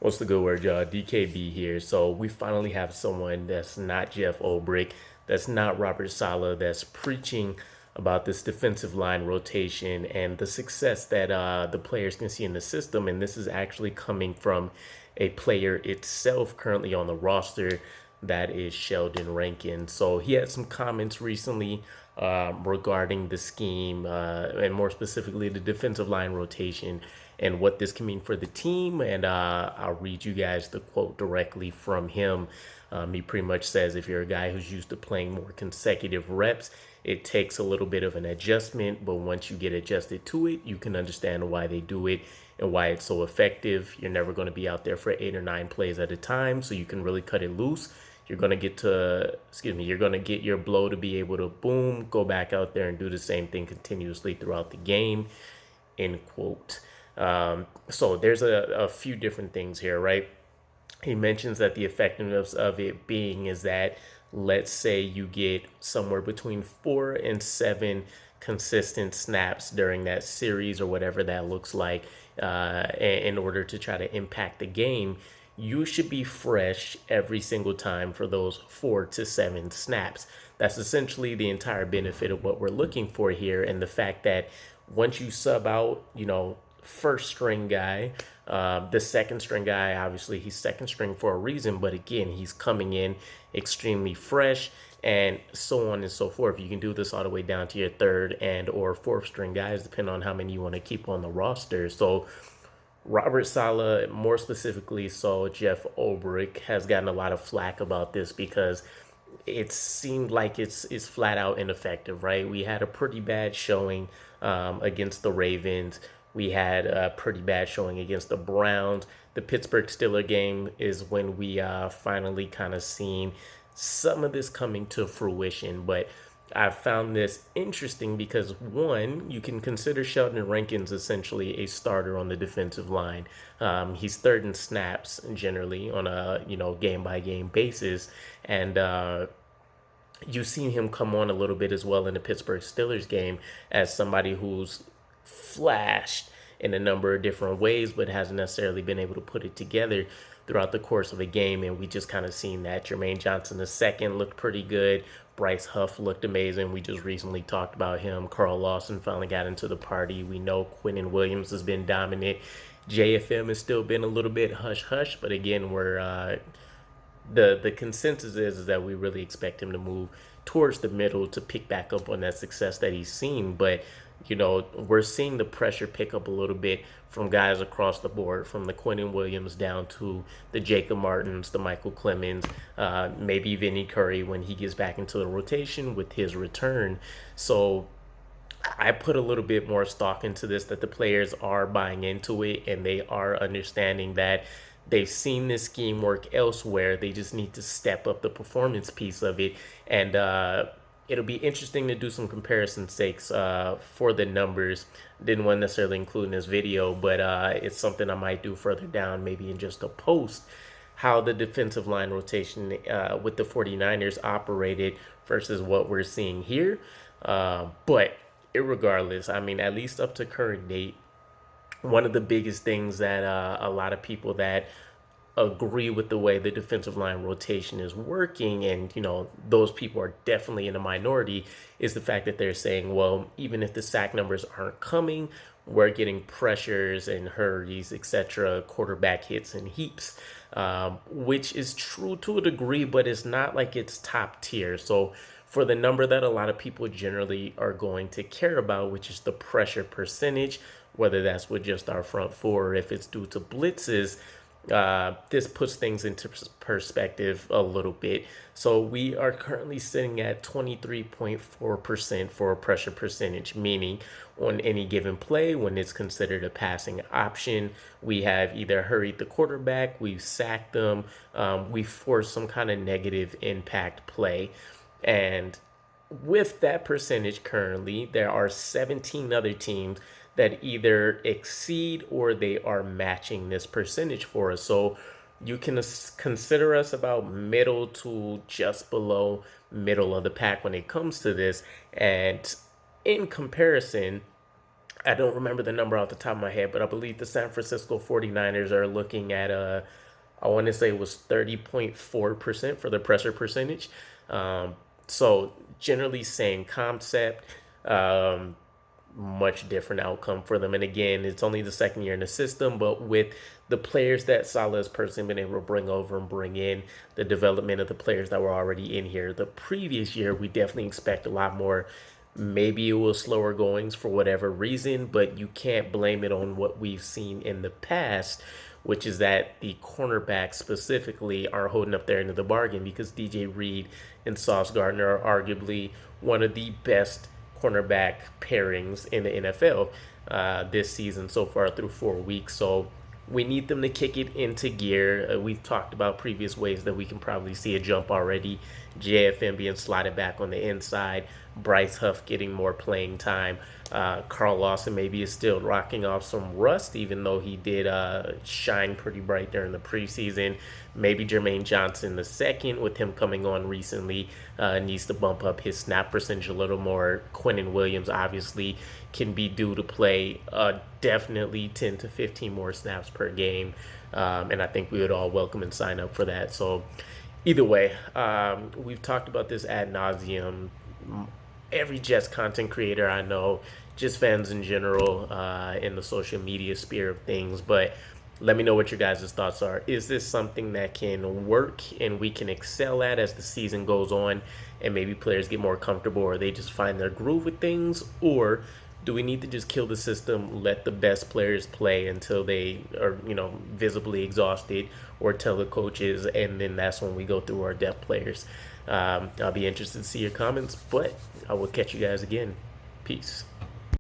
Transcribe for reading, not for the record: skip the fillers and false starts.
What's the good word, y'all? DKB here. So we finally have someone that's not Jeff Ulbrich, that's not Robert Saleh, that's preaching about this defensive line rotation and the success that the players can see in the system. And this is actually coming from a player itself currently on the roster, that is Sheldon Rankins. So he had some comments recently regarding the scheme and more specifically the defensive line rotation and what this can mean for the team. And I'll read you guys the quote directly from him. He pretty much says, if you're a guy who's used to playing more consecutive reps, it takes a little bit of an adjustment, but once you get adjusted to it, you can understand why they do it and why it's so effective. You're never going to be out there for 8 or 9 plays at a time, so you can really cut it loose. You're going to you're going to get your blow to be able to boom, go back out there and do the same thing continuously throughout the game, end quote. So there's a few different things here, right? He mentions that the effectiveness of it being is that, let's say you get somewhere between 4 and 7 consistent snaps during that series or whatever that looks like, in order to try to impact the game. You should be fresh every single time for those 4 to 7 snaps. That's essentially the entire benefit of what we're looking for here. And the fact that once you sub out, first string guy, the second string guy, obviously he's second string for a reason, but again, he's coming in extremely fresh and so on and so forth. You can do this all the way down to your third and or fourth string guys, depending on how many you want to keep on the roster. So Robert Saleh, more specifically, so Jeff Ulbrich, has gotten a lot of flack about this because it seemed like it's flat out ineffective, right? We had a pretty bad showing against the Ravens. We had a pretty bad showing against the Browns. The Pittsburgh Steelers game is when we finally kind of seen some of this coming to fruition. But I found this interesting because, one, you can consider Sheldon Rankins essentially a starter on the defensive line. He's third in snaps generally on a game by game basis, and you've seen him come on a little bit as well in the Pittsburgh Steelers game as somebody who's flashed in a number of different ways, but hasn't necessarily been able to put it together throughout the course of a game. And we just kind of seen that. Jermaine Johnson II looked pretty good. Bryce Huff looked amazing. We just recently talked about him. Carl Lawson finally got into the party. We know Quinnen Williams has been dominant. JFM has still been a little bit hush-hush, but again, we're the consensus is that we really expect him to move towards the middle to pick back up on that success that he's seen. But we're seeing the pressure pick up a little bit from guys across the board, from the Quinnen Williams down to the Jacob Martins, the Michael Clemens, maybe Vinny Curry when he gets back into the rotation with his return. So I put a little bit more stock into this, that the players are buying into it and they are understanding that they've seen this scheme work elsewhere. They just need to step up the performance piece of it. And it'll be interesting to do some comparison sakes for the numbers. Didn't want to necessarily include in this video, but it's something I might do further down, maybe in just a post, how the defensive line rotation with the 49ers operated versus what we're seeing here. But irregardless, I mean, at least up to current date, one of the biggest things that a lot of people that agree with the way the defensive line rotation is working, and those people are definitely in a minority, is the fact that they're saying, well, even if the sack numbers aren't coming, we're getting pressures and hurries, etc., quarterback hits and heaps, which is true to a degree, but it's not like it's top tier. So for the number that a lot of people generally are going to care about, which is the pressure percentage, whether that's with just our front four or if it's due to blitzes, this puts things into perspective a little bit. So we are currently sitting at 23.4% for a pressure percentage, meaning on any given play, when it's considered a passing option, we have either hurried the quarterback, we've sacked them, we forced some kind of negative impact play. And with that percentage currently, there are 17 other teams that either exceed or they are matching this percentage for us. So you can consider us about middle to just below middle of the pack when it comes to this. And in comparison, I don't remember the number off the top of my head, but I believe the San Francisco 49ers are looking at I want to say it was 30.4% for the pressure percentage. Um, so generally same concept, um, much different outcome for them. And again, it's only the second year in the system, but with the players that Saleh has personally been able to bring over and bring in, the development of the players that were already in here. The previous year, we definitely expect a lot more. Maybe it was slower goings for whatever reason, but you can't blame it on what we've seen in the past, which is that the cornerbacks specifically are holding up their end of the bargain because DJ Reed and Sauce Gardner are arguably one of the best cornerback pairings in the NFL this season so far through 4 weeks. So we need them to kick it into gear. We've talked about previous ways that we can probably see a jump already. JFM being slotted back on the inside, Bryce Huff getting more playing time. Carl Lawson maybe is still rocking off some rust, even though he did shine pretty bright during the preseason. Maybe Jermaine Johnson the second, with him coming on recently, needs to bump up his snap percentage a little more. Quinnen Williams obviously can be due to play definitely 10 to 15 more snaps per game, and I think we would all welcome and sign up for that. So either way, we've talked about this ad nauseum. Every Jets content creator I know, just fans in general, in the social media sphere of things. But let me know what your guys' thoughts are. Is this something that can work and we can excel at as the season goes on and maybe players get more comfortable, or they just find their groove with things? Or do we need to just kill the system, let the best players play until they are, visibly exhausted, or tell the coaches, and then that's when we go through our depth players? I'll be interested to see your comments, but I will catch you guys again. Peace.